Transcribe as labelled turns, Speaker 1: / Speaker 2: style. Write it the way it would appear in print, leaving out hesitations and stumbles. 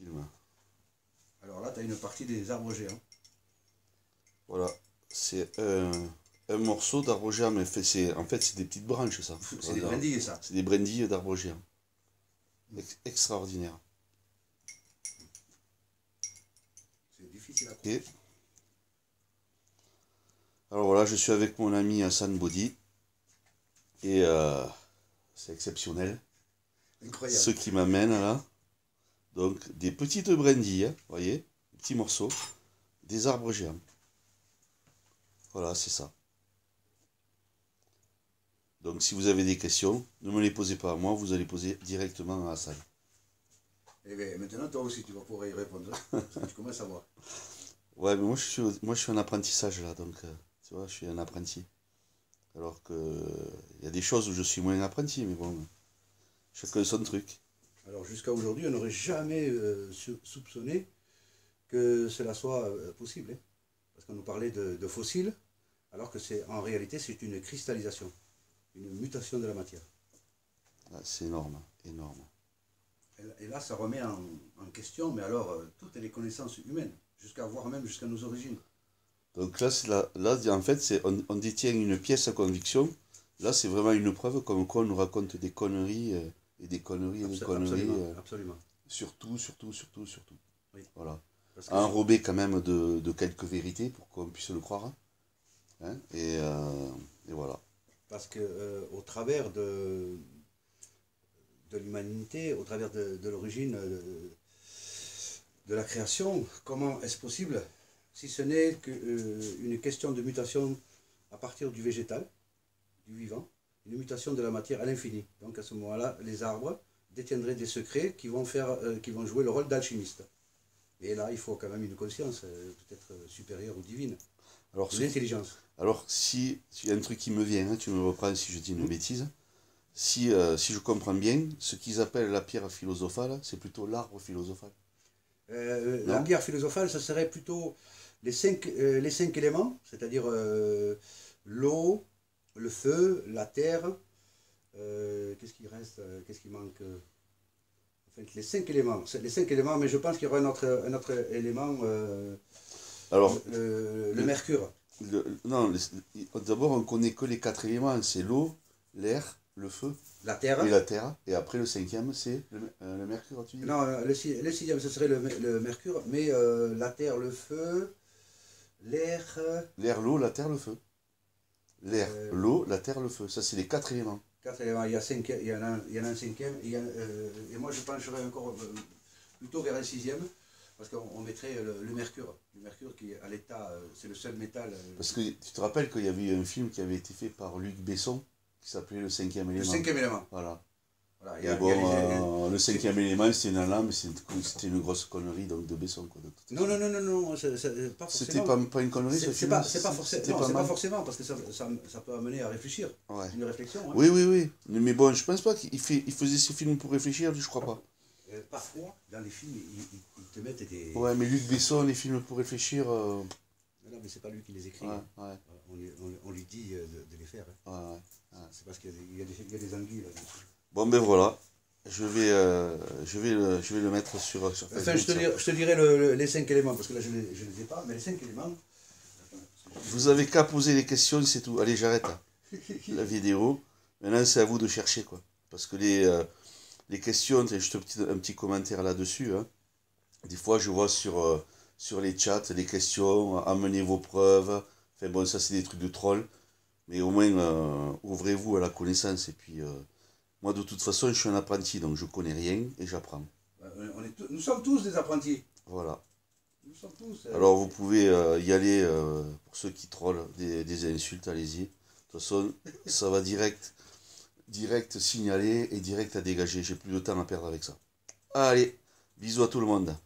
Speaker 1: film.
Speaker 2: Alors là, tu as une partie des arbres géants.
Speaker 1: Voilà, c'est un morceau d'arbre géant, mais en fait c'est des petites branches ça.
Speaker 2: C'est des brindilles, ça.
Speaker 1: C'est des brindilles d'arbre géant. Extraordinaire.
Speaker 2: C'est difficile à
Speaker 1: Ok. Alors voilà, je suis avec mon ami Hassan Body. Et c'est exceptionnel.
Speaker 2: Incroyable.
Speaker 1: Ce qui m'amène là. Donc des petites brindilles, vous voyez, des petits morceaux, des arbres géants. Voilà, c'est ça. Donc si vous avez des questions, ne me les posez pas à moi, vous allez poser directement à Hassan.
Speaker 2: Et bien, maintenant, toi aussi, tu vas pouvoir y répondre. Tu commences à voir.
Speaker 1: Ouais, mais moi je suis en apprentissage là, donc tu vois, je suis un apprenti. Alors que il y a des choses où je suis moins apprenti, mais bon, chacun son truc.
Speaker 2: Alors, jusqu'à aujourd'hui, on n'aurait jamais soupçonné que cela soit possible. Hein. Parce qu'on nous parlait de fossiles, alors que en réalité, c'est une cristallisation, une mutation de la matière.
Speaker 1: Ah, c'est énorme, énorme.
Speaker 2: Et là, ça remet en question, mais alors, toutes les connaissances humaines, voire même jusqu'à nos origines.
Speaker 1: Donc là, en fait, on détient une pièce à conviction. Là, c'est vraiment une preuve comme quoi on nous raconte des conneries et des conneries et des conneries.
Speaker 2: Absolument, absolument.
Speaker 1: Surtout.
Speaker 2: Oui.
Speaker 1: Voilà.
Speaker 2: Parce que
Speaker 1: Enrobé quand même de quelques vérités pour qu'on puisse le croire. Hein, et voilà.
Speaker 2: Parce que au travers de l'humanité, au travers de l'origine de la création, comment est-ce possible, si ce n'est qu'une question de mutation à partir du végétal, du vivant, une mutation de la matière à l'infini. Donc à ce moment-là, les arbres détiendraient des secrets qui vont jouer le rôle d'alchimiste. Et là, il faut quand même une conscience, peut-être supérieure ou divine,
Speaker 1: Alors,
Speaker 2: une intelligence.
Speaker 1: Alors, si il y a un truc qui me vient, hein, tu me reprends si je dis une bêtise. Si je comprends bien, ce qu'ils appellent la pierre philosophale, c'est plutôt l'arbre philosophal.
Speaker 2: La pierre philosophale, ce serait plutôt les cinq éléments, c'est-à-dire l'eau, le feu, la terre. Qu'est-ce qui reste? Qu'est-ce qui manque? Enfin, les cinq éléments. C'est les cinq éléments, mais je pense qu'il y aura un autre élément,
Speaker 1: Alors,
Speaker 2: le mercure.
Speaker 1: non, d'abord on connaît que les quatre éléments, c'est l'eau, l'air, le feu
Speaker 2: La terre.
Speaker 1: et la terre. Et après le cinquième, c'est le mercure, tu dis?
Speaker 2: Non, le sixième, ce serait le mercure, mais la terre, le feu, l'air.
Speaker 1: L'air, l'eau, la terre, le feu. L'air, l'eau, la terre, le feu. Ça, c'est les quatre éléments.
Speaker 2: Quatre éléments. Il y en a un cinquième. Et moi, je pencherais encore plutôt vers un sixième, parce qu'on mettrait le mercure. Le mercure qui, à l'état, c'est le seul métal.
Speaker 1: Parce que tu te rappelles qu'il y avait eu un film qui avait été fait par Luc Besson, qui s'appelait Le Cinquième Élément.
Speaker 2: Le cinquième élément.
Speaker 1: Voilà.
Speaker 2: Voilà,
Speaker 1: Et bon, le cinquième élément, c'était une lame, c'était une grosse connerie donc, de Besson. Quoi,
Speaker 2: non, pas forcément.
Speaker 1: C'était pas une connerie, ce film?
Speaker 2: C'est pas forcément, parce que ça peut amener à réfléchir.
Speaker 1: Ouais.
Speaker 2: Une réflexion. Hein.
Speaker 1: Oui. Mais bon, je pense pas qu'il faisait ce film pour réfléchir, je crois pas.
Speaker 2: Parfois, dans les films, ils te mettent des...
Speaker 1: Ouais, mais Luc Besson, les films pour réfléchir...
Speaker 2: Non, mais c'est pas lui qui les écrit.
Speaker 1: Ouais,
Speaker 2: hein.
Speaker 1: ouais.
Speaker 2: On lui dit de les faire. Hein.
Speaker 1: Ouais.
Speaker 2: C'est parce qu'il y a des anguilles là-dessus.
Speaker 1: Bon, ben voilà. Je vais le mettre sur Facebook.
Speaker 2: Enfin, je te dirai les cinq éléments, parce que là, je les ai pas, mais les cinq éléments...
Speaker 1: Vous avez qu'à poser les questions, c'est tout. Allez, j'arrête la vidéo. Maintenant, c'est à vous de chercher, quoi. Parce que les questions, c'est juste un petit commentaire là-dessus. Hein. Des fois, je vois sur les chats les questions, amenez vos preuves. Enfin bon, ça, c'est des trucs de troll. Mais au moins, ouvrez-vous à la connaissance. Et puis, moi, de toute façon, je suis un apprenti, donc je connais rien et j'apprends.
Speaker 2: Nous sommes tous des apprentis.
Speaker 1: Voilà.
Speaker 2: Nous sommes tous...
Speaker 1: Alors, vous pouvez y aller, pour ceux qui trollent, des insultes, allez-y. De toute façon, ça va direct signaler et direct à dégager. J'ai plus de temps à perdre avec ça. Allez, bisous à tout le monde.